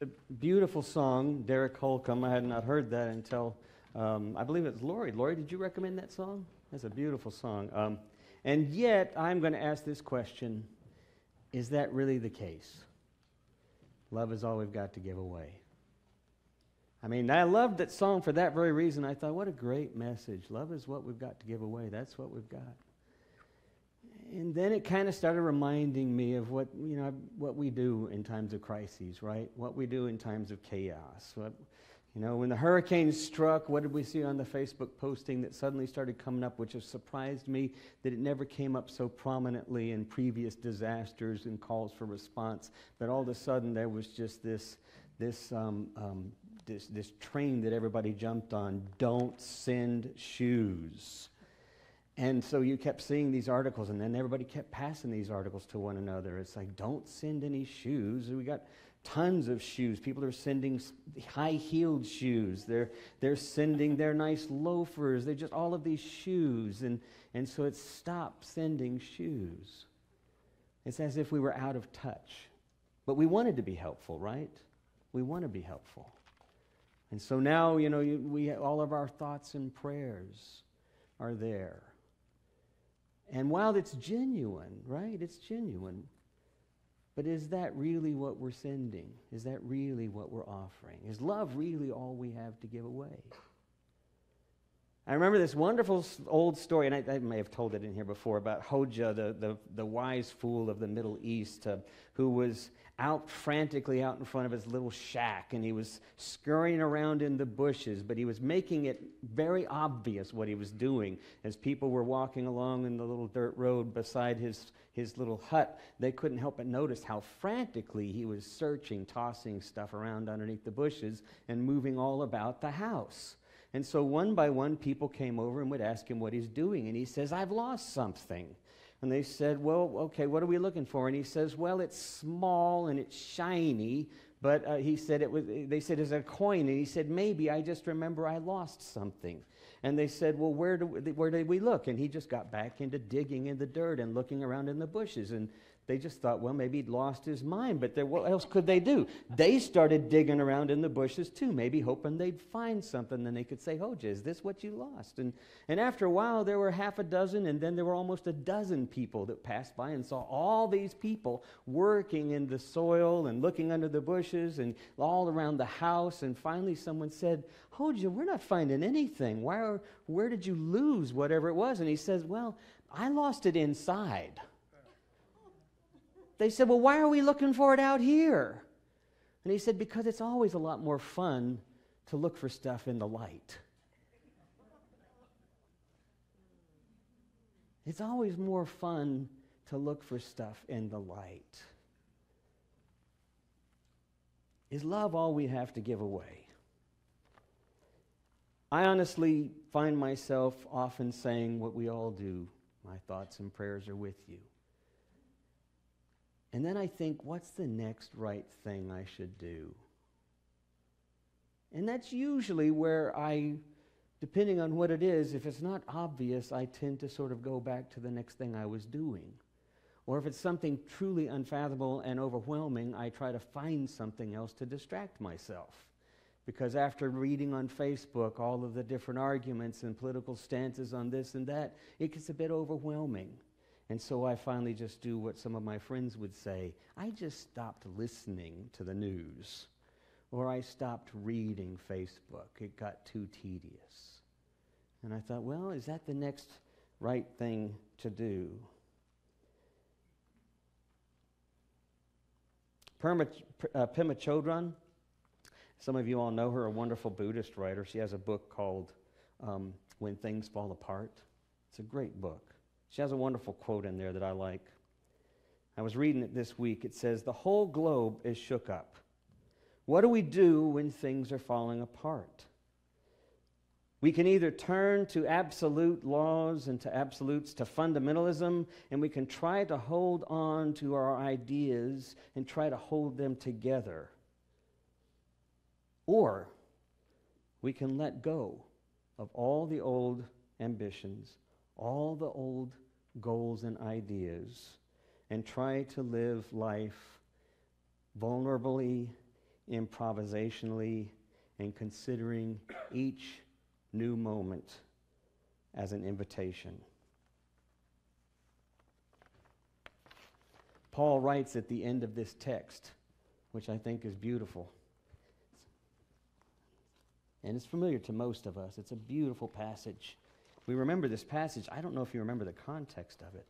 A beautiful song, Derek Holcomb. I had not heard that until, I believe it's Lori. Lori, did you recommend that song? That's a beautiful song. And yet, I'm going to ask this question, is that really the case? Love is all we've got to give away. I mean, I loved that song for that very reason. I thought, what a great message. Love is what we've got to give away. That's what we've got. And then it kind of started reminding me of what we do in times of crises, right? What we do in times of chaos. When the hurricane struck, what did we see on the Facebook posting that suddenly started coming up, which has surprised me that it never came up so prominently in previous disasters and calls for response. But all of a sudden there was just this train that everybody jumped on. Don't send shoes. And so you kept seeing these articles, and then everybody kept passing these articles to one another. It's like, don't send any shoes. We got tons of shoes. People are sending high-heeled shoes. They're sending their nice loafers. They're just all of these shoes. And so it's stop sending shoes. It's as if we were out of touch. But we wanted to be helpful, right? We want to be helpful. And so now, we all of our thoughts and prayers are there. And while it's genuine, right? It's genuine. But is that really what we're sending? Is that really what we're offering? Is love really all we have to give away? I remember this wonderful old story, and I may have told it in here before, about Hoja, the wise fool of the Middle East, who was frantically out in front of his little shack, and he was scurrying around in the bushes, but he was making it very obvious what he was doing. As people were walking along in the little dirt road beside his little hut, they couldn't help but notice how frantically he was searching, tossing stuff around underneath the bushes, and moving all about the house. And so one by one, people came over and would ask him what he's doing. And he says, I've lost something. And they said, well, okay, what are we looking for? And he says, well, it's small and it's shiny. But he said they said, it's a coin. And he said, maybe, I just remember I lost something. And they said, well, where did we look? And he just got back into digging in the dirt and looking around in the bushes. And they just thought, well, maybe he'd lost his mind, but what else could they do? They started digging around in the bushes too, maybe hoping they'd find something, then they could say, Hoja, is this what you lost? And after a while, there were half a dozen, and then there were almost a dozen people that passed by and saw all these people working in the soil and looking under the bushes and all around the house, and finally someone said, Hoja, we're not finding anything. Where did you lose whatever it was? And he says, well, I lost it inside. They said, well, why are we looking for it out here? And he said, because it's always a lot more fun to look for stuff in the light. It's always more fun to look for stuff in the light. Is love all we have to give away? I honestly find myself often saying what we all do, my thoughts and prayers are with you. And then I think, what's the next right thing I should do? And that's usually where depending on what it is, if it's not obvious, I tend to sort of go back to the next thing I was doing. Or if it's something truly unfathomable and overwhelming, I try to find something else to distract myself. Because after reading on Facebook all of the different arguments and political stances on this and that, it gets a bit overwhelming. And so I finally just do what some of my friends would say. I just stopped listening to the news. Or I stopped reading Facebook. It got too tedious. And I thought, well, is that the next right thing to do? Pema Chodron, some of you all know her, a wonderful Buddhist writer. She has a book called When Things Fall Apart. It's a great book. She has a wonderful quote in there that I like. I was reading it this week. It says, the whole globe is shook up. What do we do when things are falling apart? We can either turn to absolute laws and to absolutes, to fundamentalism, and we can try to hold on to our ideas and try to hold them together. Or we can let go of all the old ambitions, all the old goals and ideas, and try to live life vulnerably, improvisationally, and considering each new moment as an invitation. Paul writes at the end of this text, which I think is beautiful. And it's familiar to most of us. It's a beautiful passage. We remember this passage. I don't know if you remember the context of it.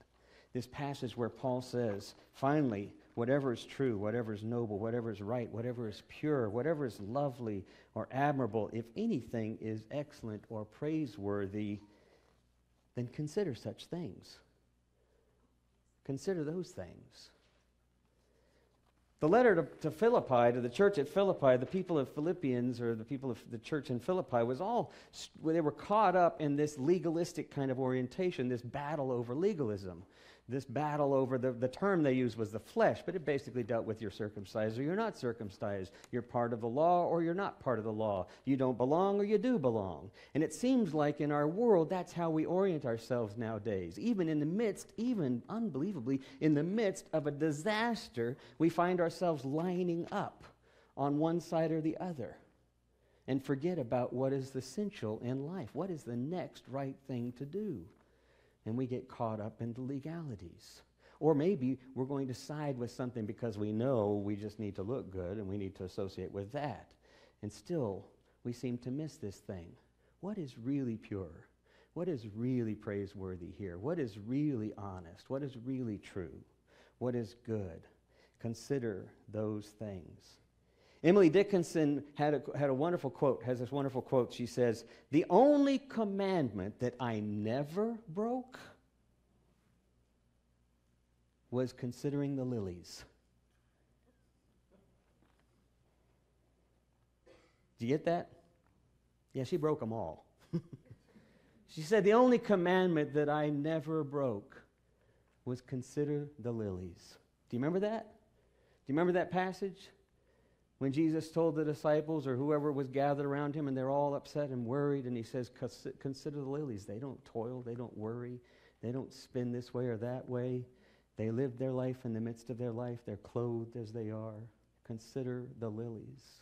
This passage where Paul says, finally, whatever is true, whatever is noble, whatever is right, whatever is pure, whatever is lovely or admirable, if anything is excellent or praiseworthy, then consider such things. Consider those things. The letter to Philippi, to the church at Philippi, the people of Philippians, or the people of the church in Philippi, they were caught up in this legalistic kind of orientation, this battle over legalism. This battle over, the term they used was the flesh, but it basically dealt with you're circumcised or you're not circumcised. You're part of the law or you're not part of the law. You don't belong or you do belong. And it seems like in our world, that's how we orient ourselves nowadays. Even unbelievably, in the midst of a disaster, we find ourselves lining up on one side or the other and forget about what is essential in life. What is the next right thing to do? And we get caught up in the legalities. Or maybe we're going to side with something because we know we just need to look good and we need to associate with that. And still, we seem to miss this thing. What is really pure? What is really praiseworthy here? What is really honest? What is really true? What is good? Consider those things. Emily Dickinson has this wonderful quote. She says, "The only commandment that I never broke was considering the lilies." Do you get that? Yeah, she broke them all. She said, the only commandment that I never broke was consider the lilies. Do you remember that? Do you remember that passage? When Jesus told the disciples or whoever was gathered around him and they're all upset and worried, and he says, consider the lilies. They don't toil, they don't worry, they don't spin this way or that way. They live their life in the midst of their life. They're clothed as they are. Consider the lilies.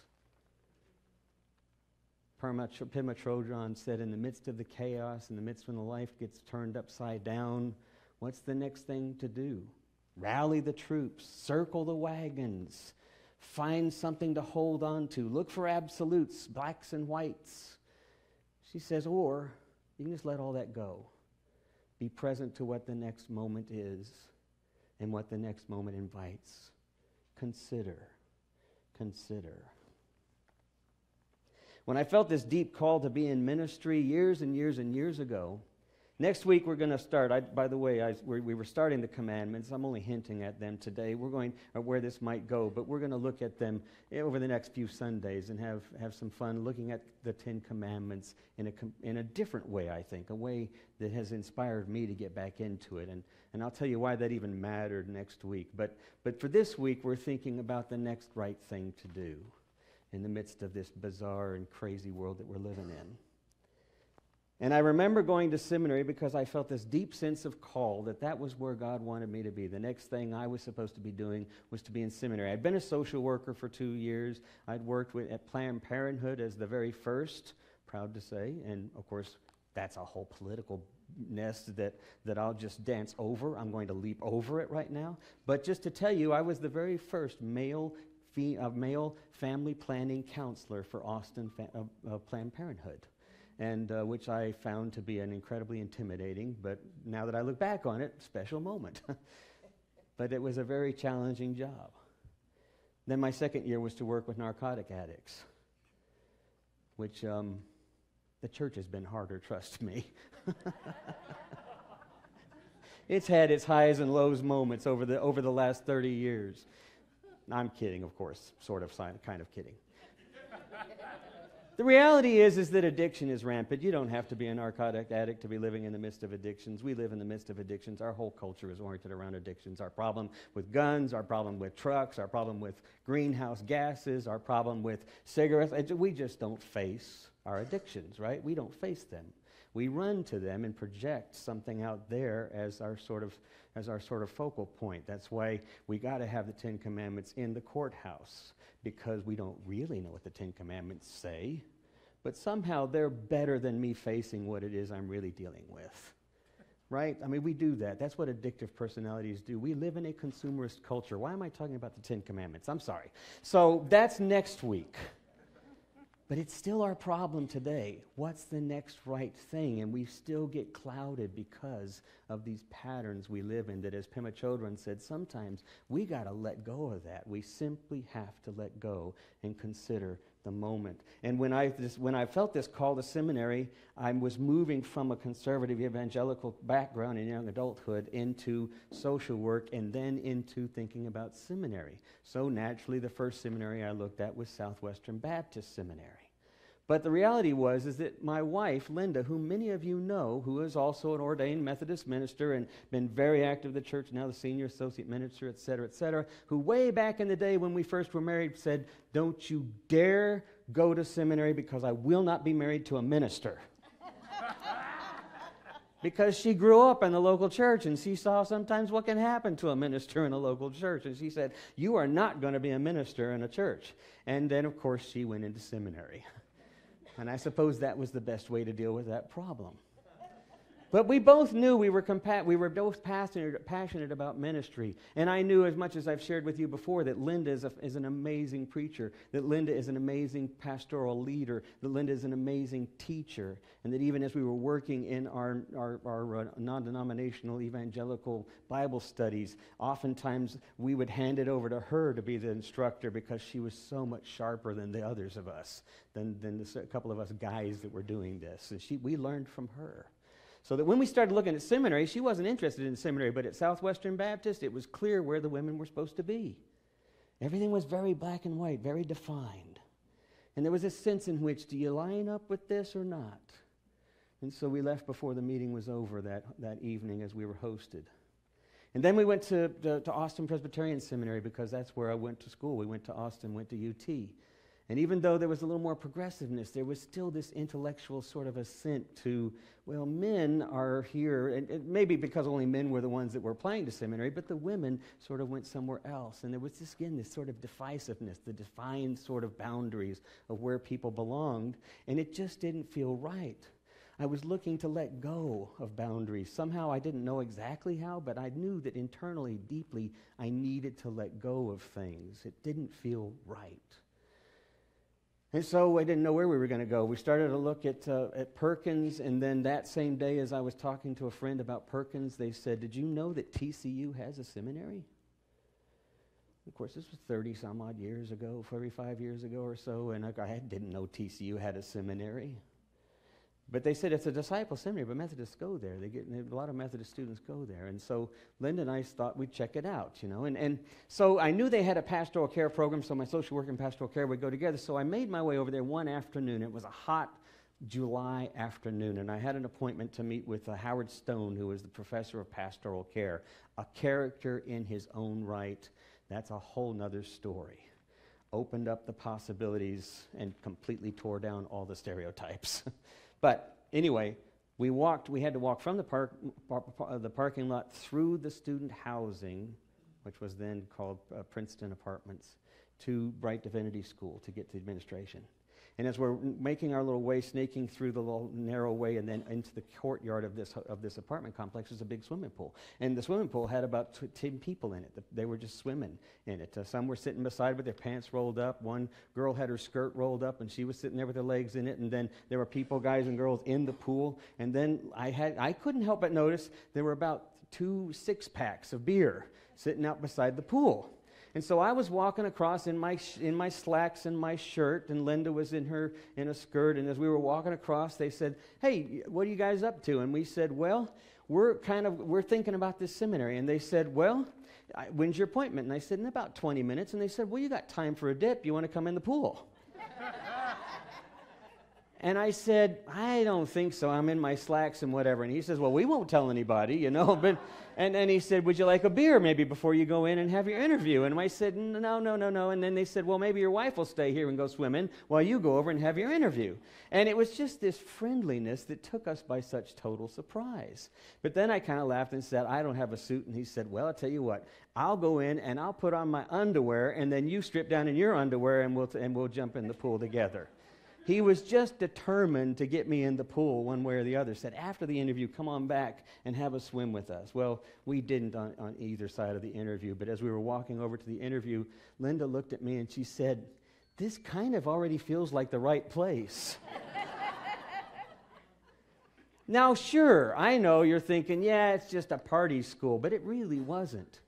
Pema Chodron said, in the midst of the chaos, in the midst when the life gets turned upside down, what's the next thing to do? Rally the troops, circle the wagons, find something to hold on to. Look for absolutes, blacks and whites. She says, or you can just let all that go. Be present to what the next moment is and what the next moment invites. Consider. When I felt this deep call to be in ministry years and years and years ago, next week we're going to start. We were starting the commandments. I'm only hinting at them today. We're going where this might go, but we're going to look at them over the next few Sundays and have some fun looking at the 10 Commandments in a different way, I think, a way that has inspired me to get back into it. And I'll tell you why that even mattered next week. But for this week, we're thinking about the next right thing to do in the midst of this bizarre and crazy world that we're living in. And I remember going to seminary because I felt this deep sense of call that was where God wanted me to be. The next thing I was supposed to be doing was to be in seminary. I'd been a social worker for 2 years. I'd worked at Planned Parenthood as the very first, proud to say, and of course that's a whole political nest that I'll just dance over. I'm going to leap over it right now. But just to tell you, I was the very first male family planning counselor for Austin Planned Parenthood. And which I found to be an incredibly intimidating, but now that I look back on it, special moment. But it was a very challenging job. Then my second year was to work with narcotic addicts, which the church has been harder, trust me. It's had its highs and lows moments over the last 30 years. I'm kidding, of course, kind of kidding. The reality is that addiction is rampant. You don't have to be a narcotic addict to be living in the midst of addictions. We live in the midst of addictions. Our whole culture is oriented around addictions. Our problem with guns, our problem with trucks, our problem with greenhouse gases, our problem with cigarettes. We just don't face our addictions, right? We don't face them. we run to them and project something out there as our sort of focal point. That's why we got to have the Ten Commandments in the courthouse, because we don't really know what the Ten Commandments say, but somehow they're better than me facing what it is I'm really dealing with. Right? I mean, we do that. That's what addictive personalities do. We live in a consumerist culture. Why am I talking about the Ten Commandments? I'm sorry. So that's next week. But it's still our problem today. What's the next right thing? And we still get clouded because of these patterns we live in that, as Pema Chodron said, sometimes we got to let go of that. We simply have to let go and consider the moment. And when I felt this call to seminary, I was moving from a conservative evangelical background in young adulthood into social work and then into thinking about seminary. So naturally, the first seminary I looked at was Southwestern Baptist Seminary. But the reality is that my wife, Linda, whom many of you know, who is also an ordained Methodist minister and been very active in the church, now the senior associate minister, et cetera, who way back in the day when we first were married said, "Don't you dare go to seminary because I will not be married to a minister." Because she grew up in the local church and she saw sometimes what can happen to a minister in a local church. And she said, "You are not going to be a minister in a church." And then, of course, she went into seminary. And I suppose that was the best way to deal with that problem. But we both knew we were both passionate about ministry. And I knew, as much as I've shared with you before, that Linda is an amazing preacher, that Linda is an amazing pastoral leader, that Linda is an amazing teacher, and that even as we were working in our non-denominational evangelical Bible studies, oftentimes we would hand it over to her to be the instructor because she was so much sharper than the others of us, than a couple of us guys that were doing this. And we learned from her. So that when we started looking at seminary, she wasn't interested in seminary, but at Southwestern Baptist, it was clear where the women were supposed to be. Everything was very black and white, very defined. And there was a sense in which, do you line up with this or not? And so we left before the meeting was over that evening as we were hosted. And then we went to Austin Presbyterian Seminary because that's where I went to school. We went to Austin, went to UT. And even though there was a little more progressiveness, there was still this intellectual sort of assent to, well, men are here, and maybe because only men were the ones that were applying to seminary, but the women sort of went somewhere else. And there was this sort of divisiveness, the defined sort of boundaries of where people belonged, and it just didn't feel right. I was looking to let go of boundaries. Somehow I didn't know exactly how, but I knew that internally, deeply, I needed to let go of things. It didn't feel right. And so I didn't know where we were going to go. We started to look at Perkins, and then that same day as I was talking to a friend about Perkins, they said, "Did you know that TCU has a seminary?" Of course, this was 30-some-odd years ago, 35 years ago or so, and I didn't know TCU had a seminary. But they said it's a disciple seminary, but Methodists go there. A lot of Methodist students go there. And so Linda and I thought we'd check it out, you know. And so I knew they had a pastoral care program, so my social work and pastoral care would go together. So I made my way over there one afternoon. It was a hot July afternoon, and I had an appointment to meet with Howard Stone, who was the professor of pastoral care, a character in his own right. That's a whole nother story. Opened up the possibilities and completely tore down all the stereotypes. But anyway, we had to walk from the parking lot through the student housing, which was then called Princeton Apartments, to Bright Divinity School to get to the administration. And as we're making our little way, snaking through the little narrow way and then into the courtyard of this apartment complex, was a big swimming pool. And the swimming pool had about 10 people in it. They were just swimming in it. Some were sitting beside with their pants rolled up. One girl had her skirt rolled up, and she was sitting there with her legs in it. And then there were people, guys and girls, in the pool. And then I couldn't help but notice there were about 2 6-packs of beer sitting out beside the pool. And so I was walking across in my slacks and my shirt, and Linda was in a skirt. And as we were walking across, they said, "Hey, what are you guys up to?" And we said, "Well, we're thinking about this seminary." And they said, "Well, when's your appointment?" And I said, "In about 20 minutes." And they said, "Well, you got time for a dip. You want to come in the pool?" And I said, I don't think so. I'm in my slacks and whatever. And he says, well, we won't tell anybody, you know. But, and he said, would you like a beer maybe before you go in and have your interview? And I said, no. And then they said, well, maybe your wife will stay here and go swimming while you go over and have your interview. And it was just this friendliness that took us by such total surprise. But then I kind of laughed and said, I don't have a suit. And he said, well, I'll tell you what. I'll go in and I'll put on my underwear, and then you strip down in your underwear, and we'll jump in the pool together. He was just determined to get me in the pool one way or the other. Said, after the interview, come on back and have a swim with us. Well, we didn't on either side of the interview, but as we were walking over to the interview, Linda looked at me and she said, this kind of already feels like the right place. Now, sure, I know you're thinking, yeah, it's just a party school, but it really wasn't.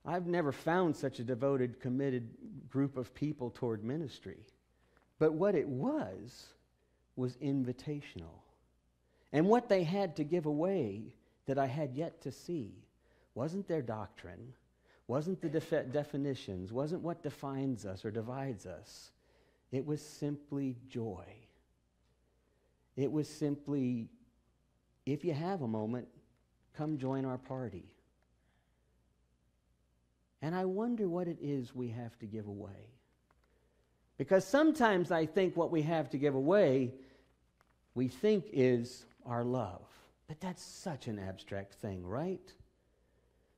I've never found such a devoted, committed group of people toward ministry. But what it was invitational. And what they had to give away that I had yet to see wasn't their doctrine, wasn't the definitions, wasn't what defines us or divides us. It was simply joy. It was simply, if you have a moment, come join our party. And I wonder what it is we have to give away. Because sometimes I think what we have to give away, we think is our love. But that's such an abstract thing, right?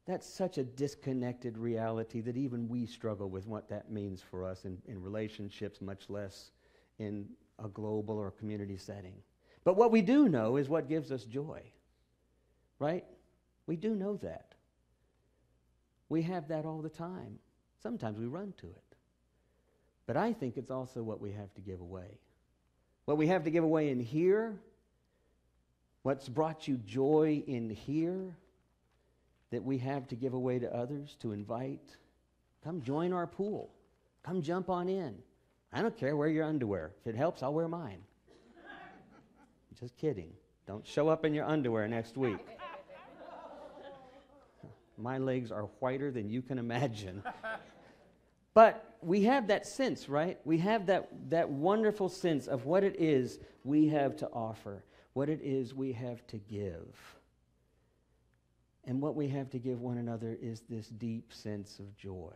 That's such a disconnected reality that even we struggle with what that means for us in relationships, much less in a global or community setting. But what we do know is what gives us joy, right? We do know that. We have that all the time. Sometimes we run to it. But I think it's also what we have to give away. What we have to give away in here, what's brought you joy in here, that we have to give away to others, to invite. Come join our pool. Come jump on in. I don't care, wear your underwear. If it helps, I'll wear mine. Just kidding. Don't show up in your underwear next week. My legs are whiter than you can imagine. But we have that sense, right? We have that wonderful sense of what it is we have to offer, what it is we have to give. And what we have to give one another is this deep sense of joy.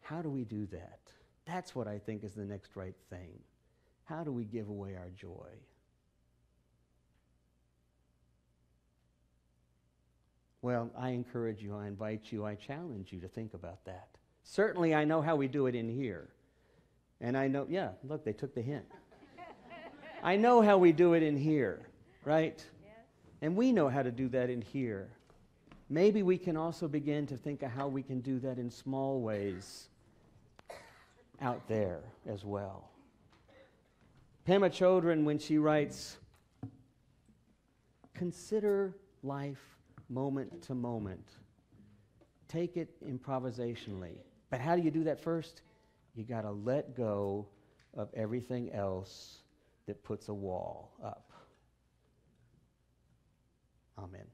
How do we do that? That's what I think is the next right thing. How do we give away our joy? Well, I encourage you, I invite you, I challenge you to think about that. Certainly, I know how we do it in here. And I know, yeah, look, they took the hint. I know how we do it in here, right? Yes. And we know how to do that in here. Maybe we can also begin to think of how we can do that in small ways out there as well. Pema Chodron, when she writes, consider life moment to moment. Take it improvisationally. But how do you do that first? You got to let go of everything else that puts a wall up. Amen.